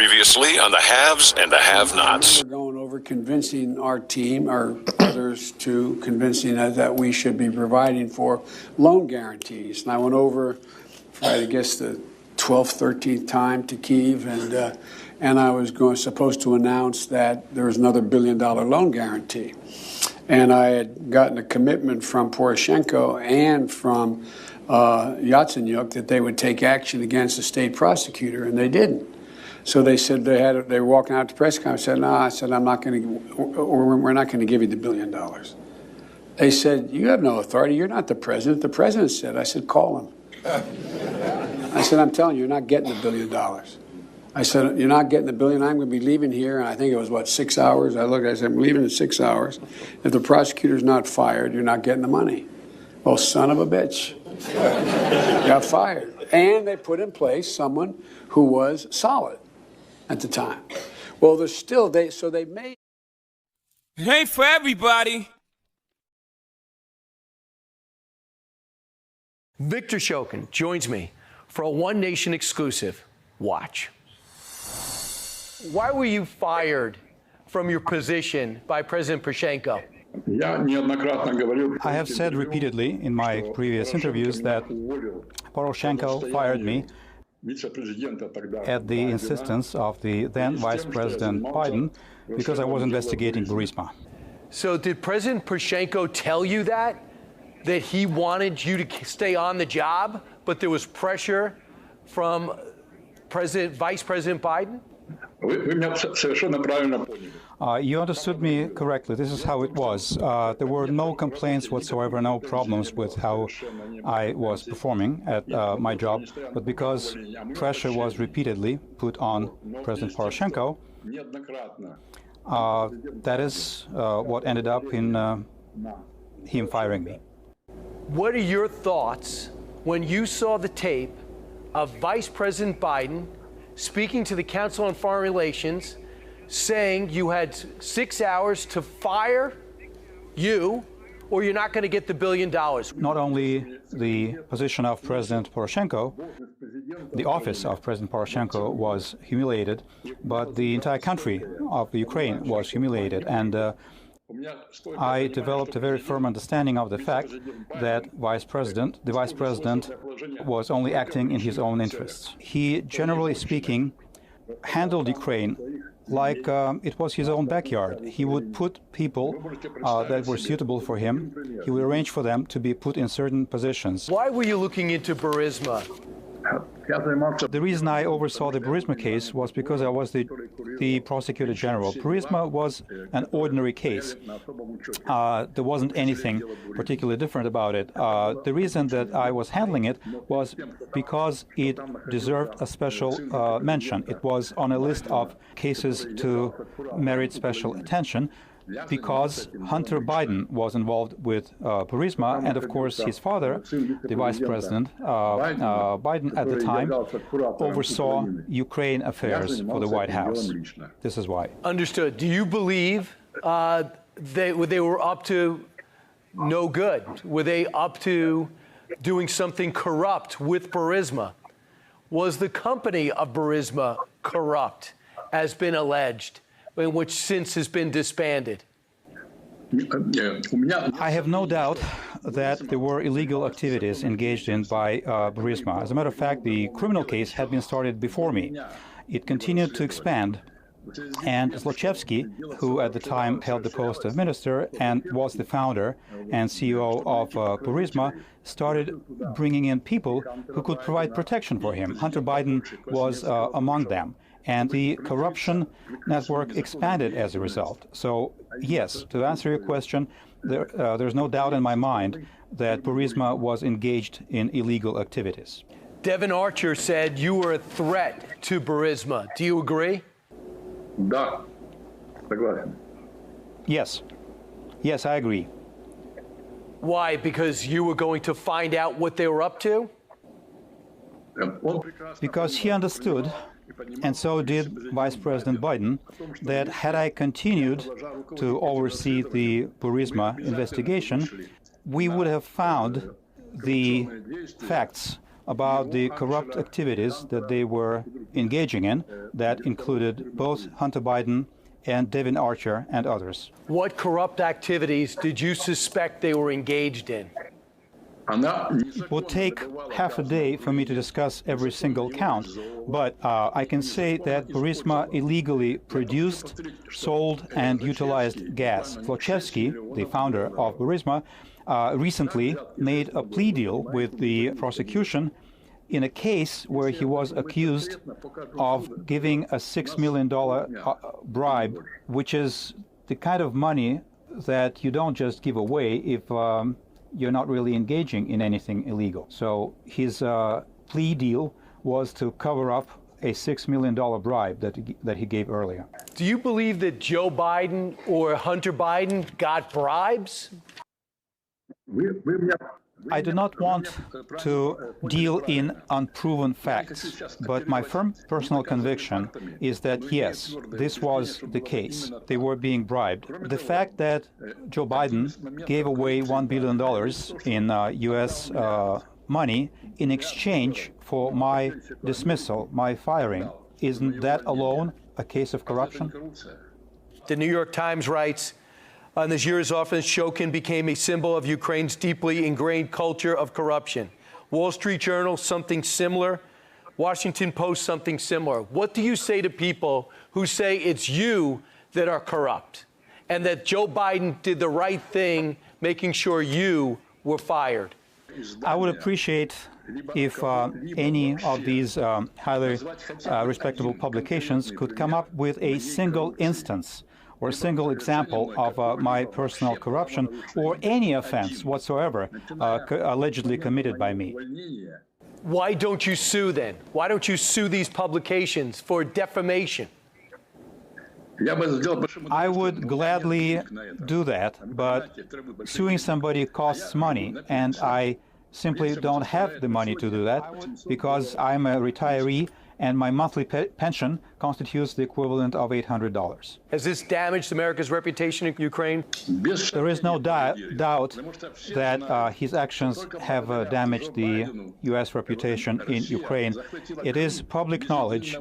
Previously on the haves and the have-nots. We're going over convincing our team, or others, to convincing us that we should be providing for loan guarantees. And I went over, for, I guess, the 12th, 13th time to Kyiv, and I was supposed to announce that there was another $1 billion loan guarantee. And I had gotten a commitment from Poroshenko and from Yatsenyuk that they would take action against the state prosecutor, and they didn't. So they said they were walking out to press conference. I said, no, I said, I'm not going to, or we're not going to give you the $1 billion. They said, you have no authority. You're not the president. The president said. I said, call him. I said, I'm telling you, you're not getting the $1 billion. I said, you're not getting the $1 billion. I'm going to be leaving here. And I think it was, 6 hours? I said, I'm leaving in 6 hours. If the prosecutor's not fired, you're not getting the money. Well, son of a bitch. Got fired. And they put in place someone who was solid at the time. Well, there's still, they made. It ain't for everybody. Victor Shokin joins me for a One Nation exclusive. Watch. Why were you fired from your position by President Poroshenko? I have said repeatedly in my previous interviews that Poroshenko fired me at the insistence of the then Vice President Biden because I was investigating Burisima. So did President Poroshenko tell you that he wanted you to stay on the job, but there was pressure from Vice President Biden? You understood me correctly. This is how it was. There were no complaints whatsoever, no problems with how I was performing at my job. But because pressure was repeatedly put on President Poroshenko, that is what ended up in him firing me. What are your thoughts when you saw the tape of Vice President Biden speaking to the Council on Foreign Relations, saying you had 6 hours to fire you or you're not going to get the $1 billion? Not only the position of President Poroshenko, the office of President Poroshenko was humiliated, but the entire country of Ukraine was humiliated. And I developed a very firm understanding of the fact that the Vice President was only acting in his own interests. He, generally speaking, handled Ukraine like it was his own backyard. He would put people that were suitable for him, he would arrange for them to be put in certain positions. Why were you looking into Burisima? The reason I oversaw the Burisima case was because I was the prosecutor general. Burisima was an ordinary case. There wasn't anything particularly different about it. The reason that I was handling it was because it deserved a special mention. It was on a list of cases to merit special attention, because Hunter Biden was involved with Burisima, and of course his father, the Vice President Biden at the time, oversaw Ukraine affairs for the White House. This is why. Understood. Do you believe they were up to no good? Were they up to doing something corrupt with Burisima? Was the company of Burisima corrupt, as been alleged, which since has been disbanded? I have no doubt that there were illegal activities engaged in by Burisima. As a matter of fact, the criminal case had been started before me. It continued to expand, and Zlochevsky, who at the time held the post of minister and was the founder and CEO of Burisima, started bringing in people who could provide protection for him. Hunter Biden was among them. And the corruption network expanded as a result. So, yes, to answer your question, there's no doubt in my mind that Burisima was engaged in illegal activities. Devin Archer said you were a threat to Burisima. Do you agree? Yes. Yes, I agree. Why? Because you were going to find out what they were up to? Because he understood, and so did Vice President Biden, that had I continued to oversee the Burisima investigation, we would have found the facts about the corrupt activities that they were engaging in that included both Hunter Biden and Devin Archer and others. What corrupt activities did you suspect they were engaged in? It would take half a day for me to discuss every single count, but I can say that Burisima illegally produced, sold, and utilized gas. Zlochevsky, the founder of Burisima, recently made a plea deal with the prosecution in a case where he was accused of giving a $6 million bribe, which is the kind of money that you don't just give away if you're not really engaging in anything illegal. So his plea deal was to cover up a $6 million bribe that he gave earlier. Do you believe that Joe Biden or Hunter Biden got bribes? I do not want to deal in unproven facts, but my firm personal conviction is that, yes, this was the case. They were being bribed. The fact that Joe Biden gave away $1 billion in U.S. money in exchange for my dismissal, my firing, isn't that alone a case of corruption? The New York Times writes, on this year's offense, Shokin became a symbol of Ukraine's deeply ingrained culture of corruption. Wall Street Journal, something similar. Washington Post, something similar. What do you say to people who say it's you that are corrupt and that Joe Biden did the right thing making sure you were fired? I would appreciate if any of these highly respectable publications could come up with a single instance or a single example of my personal corruption or any offense whatsoever allegedly committed by me. Why don't you sue then? Why don't you sue these publications for defamation? I would gladly do that, but suing somebody costs money, and I simply don't have the money to do that because I'm a retiree and my monthly pension constitutes the equivalent of $800. Has this damaged America's reputation in Ukraine? There is no doubt that his actions have damaged the U.S. reputation in Ukraine. It is public knowledge.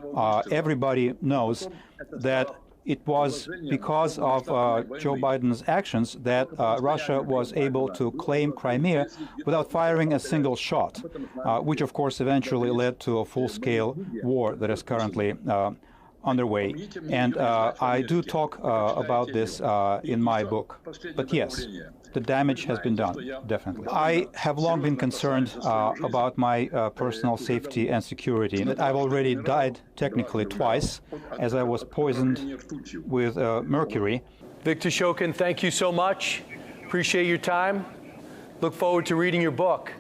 Everybody knows that it was because of Joe Biden's actions that Russia was able to claim Crimea without firing a single shot, which of course eventually led to a full-scale war that is currently underway. And I do talk about this in my book. But yes, the damage has been done, definitely. I have long been concerned about my personal safety and security. I've already died technically twice as I was poisoned with mercury. Viktor Shokin, thank you so much. Appreciate your time. Look forward to reading your book.